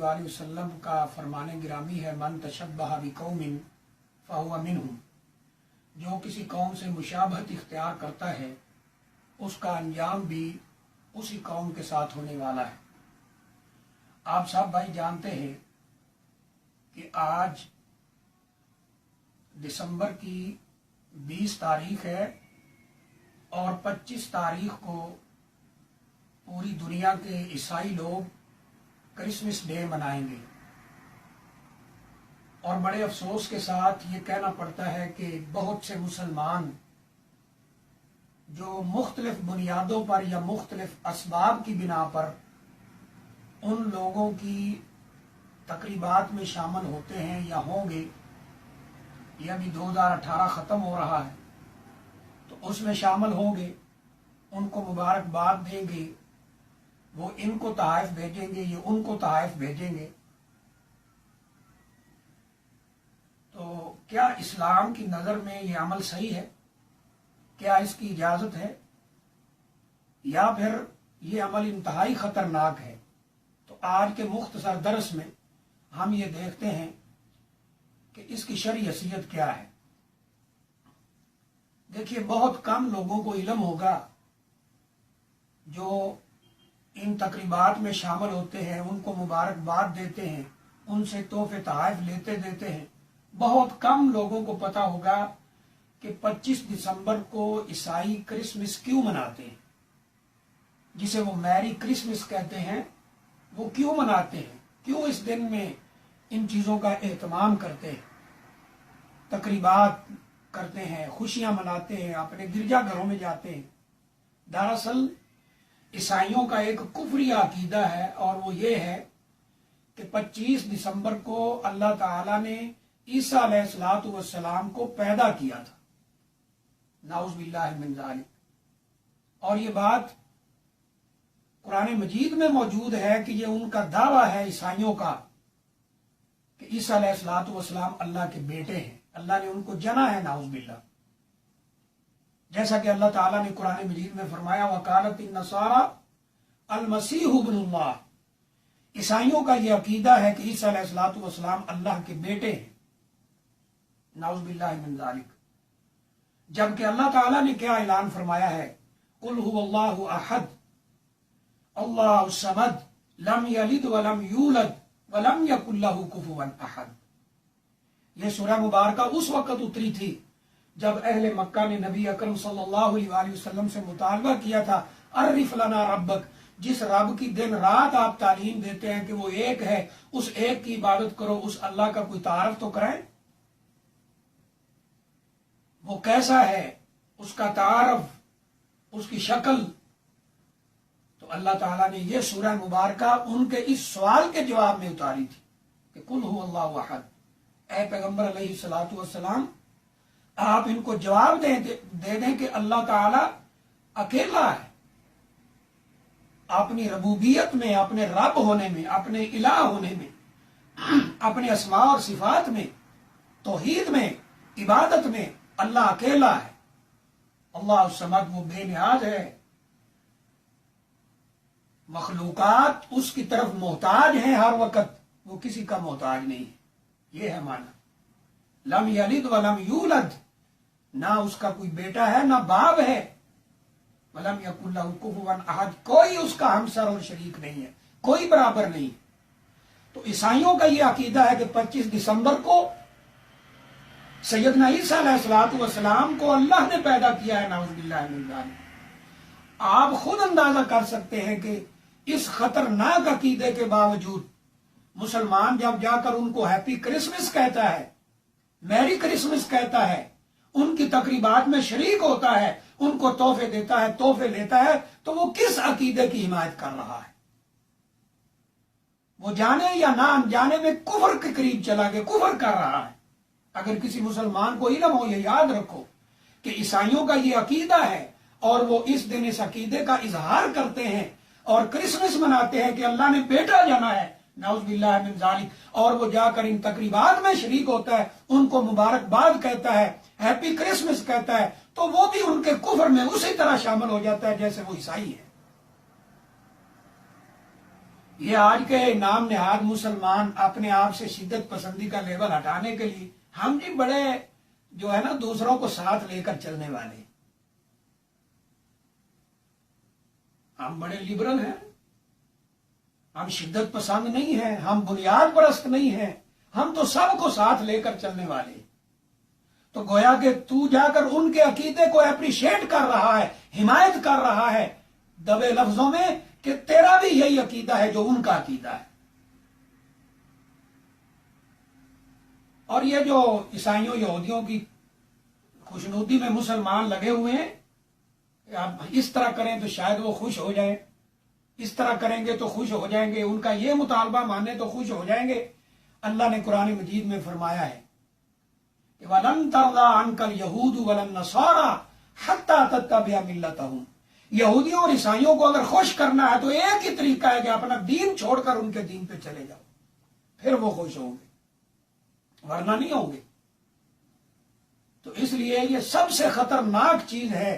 अलैहि वसल्लम का फरमान गिरामी है, मन तशब्बह बिकौमिन फहुव मिनहुम। जो किसी कौम से मुशाबहत इख्तियार करता है उसका अंजाम भी उसी कौम के साथ होने वाला है। आप सब भाई जानते हैं कि आज दिसंबर की 20 तारीख है और 25 तारीख को पूरी दुनिया के ईसाई लोग क्रिसमस डे मनाएंगे। और बड़े अफसोस के साथ ये कहना पड़ता है कि बहुत से मुसलमान जो मुख्तलिफ बुनियादों पर या मुख्तलिफ असबाब की बिना पर उन लोगों की तकरीबात में शामिल होते हैं या होंगे, यह अभी 2018 ख़त्म हो रहा है तो उसमें शामिल होंगे, उनको मुबारकबाद देंगे, वो इनको तोहफ़े भेजेंगे, ये उनको तोहफ़े भेजेंगे। तो क्या इस्लाम की नज़र में ये अमल सही है? क्या इसकी इजाज़त है या फिर ये अमल इंतहाई ख़तरनाक है? तो आज के मुख्तसर दर्स में हम ये देखते हैं कि इसकी शरई हैसियत क्या है। देखिए, बहुत कम लोगों को इल्म होगा जो इन तकरीबात में शामिल होते हैं, उनको मुबारकबाद देते हैं, उनसे तोहफे तोहफ़े लेते देते हैं। बहुत कम लोगों को पता होगा कि 25 दिसंबर को ईसाई क्रिसमस क्यों मनाते हैं, जिसे वो मैरी क्रिसमस कहते हैं। वो क्यों मनाते हैं, क्यों इस दिन में इन चीज़ों का एहतमाम करते हैं, तकरीबात करते हैं, खुशियां मनाते हैं, अपने गिरजाघरों में जाते हैं। दरअसल ईसाइयों का एक कुफरी अकीदा है और वो ये है कि 25 दिसंबर को अल्लाह ताला ने ईसा अलैहिस्सलाम को पैदा किया था, नाउज़ बिल्लाहि मिन ज़ालिक। और ये बात कुरान मजीद में मौजूद है कि ये उनका दावा है ईसाइयों का कि ईसा अलैहिस्सलाम अल्लाह के बेटे हैं, अल्लाह ने उनको जना है, नाउज़ बिल्लाह। जैसा कि अल्लाह ताला ने कुरान मजीद में फरमाया, वकालत नसारा अल मसीह इब्नुल्लाह। ईसाइयों का यह अकीदा है कि ईसा अलैहिस्सलाम अल्लाह के बेटे हैं, नाउज़ बिल्लाहि मिन ज़ालिक। जबकि अल्लाह ताला ने क्या ऐलान फरमाया है, कुल हुवल्लाहु अहद अल्लाहु समद लम यलिद वलम यूलद वलम यकुल लहू कुफुवन अहद। यह सूरह मुबारका उस वक्त उतरी थी जब अहले मक्का ने नबी अकरम सल्लल्लाहु अलैहि वसल्लम से मुतालबा किया था, अर्रिफ लना रब्बक, जिस रब की दिन रात आप तालीम देते हैं कि वो एक है, उस एक की इबादत करो, उस अल्लाह का कोई तारफ तो कराएं। वो कैसा है, उसका तारफ, उसकी शक्ल। तो अल्लाह ताला ने यह सूरह मुबारका उनके इस सवाल के जवाब में उतारी थी कि कुल हुवल्लाहु अहद। ऐ पैगंबर अलैहिस्सलातु वस्सलाम, आप इनको जवाब दे दें कि अल्लाह ताला अकेला है। अपनी रबूबियत में, अपने रब होने में, अपने इलाह होने में, अपने अस्मा और सिफात में, तौहीद में, इबादत में अल्लाह अकेला है। अल्लाह समद, वो बेनियाज है। मखलूकात उसकी तरफ मोहताज हैं हर वक्त, वो किसी का मोहताज नहीं है। ये है माना। लम यलिद वलम यूलद, ना उसका कोई बेटा है ना बाप है। वलम यकुल लहू कुफुवन अहद, कोई उसका हमसर और शरीक नहीं है, कोई बराबर नहीं है। तो ईसाइयों का यह अकीदा है कि 25 दिसंबर को सैयदना ईसा अलैहिस्सलाम को अल्लाह ने पैदा किया है, नाउज़ बिल्लाहि मिन ज़ालिक। आप खुद अंदाजा कर सकते हैं कि इस खतरनाक अकीदे के बावजूद मुसलमान जब जाकर उनको हैप्पी क्रिसमस कहता है, मैरी क्रिसमस कहता है, उनकी तकरीबात में शरीक होता है, उनको तोहफे देता है, तोहफे लेता है, तो वो किस अकीदे की हिमायत कर रहा है? वो जाने या ना अनजाने में कुफर के करीब चला गया, कुफर कर रहा है। अगर किसी मुसलमान को इल्म हो, ये याद रखो कि ईसाइयों का ये अकीदा है और वो इस दिन इस अकीदे का इजहार करते हैं और क्रिसमस मनाते हैं कि अल्लाह ने बेटा जाना है, नाउज़ बिल्लाहि मिन ज़ालिक। और वो जाकर इन तकरीबात में शरीक होता है, उनको मुबारकबाद कहता है, हैप्पी क्रिसमस कहता है, तो वो भी उनके कुफर में उसी तरह शामिल हो जाता है जैसे वो ईसाई है। یہ آج کے نام نہاد مسلمان اپنے آپ سے شدت پسندی کا لیول ہٹانے کے لیے ہم جی بڑے جو ہے نا دوسروں کو ساتھ لے کر چلنے والے، ہم بڑے لبرل ہیں، ہم شدت پسند نہیں ہیں، ہم بنیاد پرست نہیں ہیں، ہم تو سب کو ساتھ لے کر چلنے والے۔ تو گویا کہ تو جا کر ان کے عقیدے کو اپریشیٹ کر رہا ہے، حمایت کر رہا ہے دبے لفظوں میں کہ تیرا بھی یہی عقیدہ ہے جو ان کا عقیدہ ہے۔ اور یہ جو عیسائیوں یہودیوں کی خوشنودی میں مسلمان لگے ہوئے ہیں، آپ اس طرح کریں تو شاید وہ خوش ہو جائیں، اس طرح کریں گے تو خوش ہو جائیں گے، ان کا یہ مطالبہ مانے تو خوش ہو جائیں گے۔ اللہ نے قرآن مجید میں فرمایا ہے کہ وَلَن تَرْضَىٰ عَنْكَ الْيَهُودُ وَلَا النَّصَارَىٰ حَتَّىٰ تَتَّبِعَ مِلَّتَهُمْ۔ یہودیوں اور عیسائیوں کو اگر خوش کرنا ہے تو ایک ہی طریقہ ہے کہ اپنا دین چھوڑ کر ان کے دین پہ چلے جاؤ، پھر وہ خوش ہوں گے، ورنہ نہیں ہوں گے۔ تو اس لیے یہ سب سے خطرناک چیز ہے